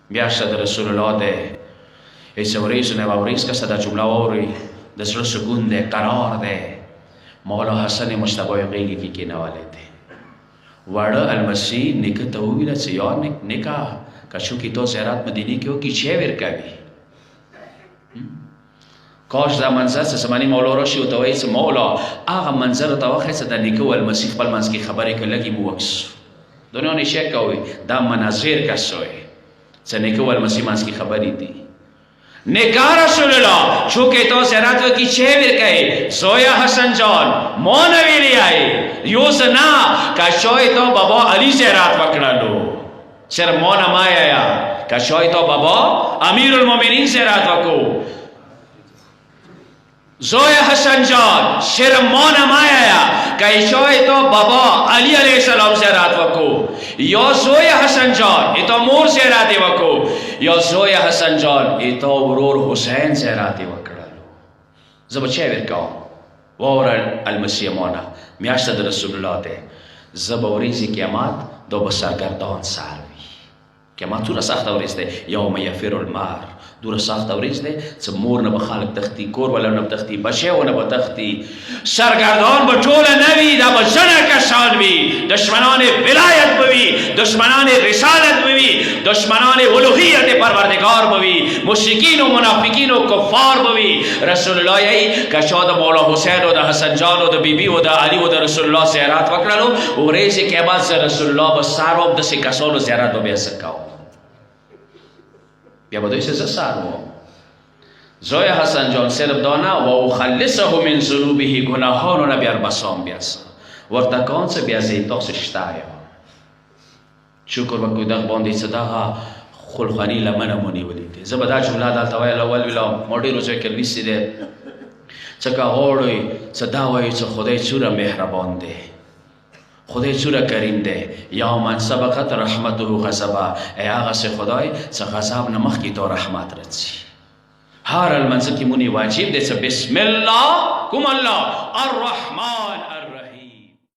میاشته د رسول الله ده ایسه وریسونه و وریس کسه دا جمله وری د سر سکون ده قرار ده مولا حسن مشتبه غیگی کی نواله ده وړه المسی نیکه ته وویله چې یا نیکه که چونکې تو زیارت مدینې کې وکړي چی ورکوي کاش دا منظر چې زمانې مولا راشي ورته وایي چې مولا هغه منظر ته وښیه چې د نیکه و المسیح خپل منځ کې خبرې که لږې مو وکسو دنیا نشه کوي دا مناظر کسوی چې نیکه و المسیح منځ کې خبرې دي نکاح رسول الله چونکه تو زیارت وکړي چی ورکوي زویا حسن جان ما نه ویلی آئی یوز نه که شای تو بابا علی زیارت وکړلو صرف ما نه ما آیا که شای تو بابا امیر المؤمنین زیارت وکړو زویا حسن جان صرف ما نه ما آیا که شای تو بابا علی علیه السلام زیارت وکړو یا زویا حسن جان ایتا مور زیارت وکړو یا زویا حسن جان ایتا ورور حسین زیارت وکړلو زه به چی ورکوم واوره المسیح مانا میاشته د رسول الله ده زه به ورځې قیامت دا به سرګردان سر وي قیامت دومره سخته ورځ ده یوم یفر المرء دومره سخته ورځ ده چې مور نه به خلک تښتي کور والا نه به تښتي بچی ونه به تښتي سرګردان به ټوله نه وي دا به زنه کسان وي دشمنان ولایت به وي دشمنان رسالت به وي دشمنان الوهیت پروردگار به وي مشرکین و منافقین و کفار به وي رسول الله یې که چا د مولا حسین و د حسن جان و د بیبي و د علی و د رسول الله زیارت وکړلو ورځې قیامت زه رسول الله به سر وم داسې کسانو زیارت به بیا زه کوم بیا به دوی چې زه سر وم زوی حسن جان صرف دانه و اخلصه من ذنوبه گناهانو نه بیا بسام بیاسم ورته کان څه بیا زه تاسو شته یم شکر وکړو دغه باندې چې دغه خلخاني لمنه مو نیولې دي زه به دا جمله دلته ویل اول ویلا ما ډېرو ځای کې لوستې دی چې که غواړئ چې دا وایي چې خدای څومره مهربان دی خدای څومره کریم دی یا من سبقت رحمته غضبه ای هغه سې خدای چې غضب نه مخکې تا رحمت راځي هر المنځ کې مونږ واجب دی چې بسم الله کوم الله الرحمن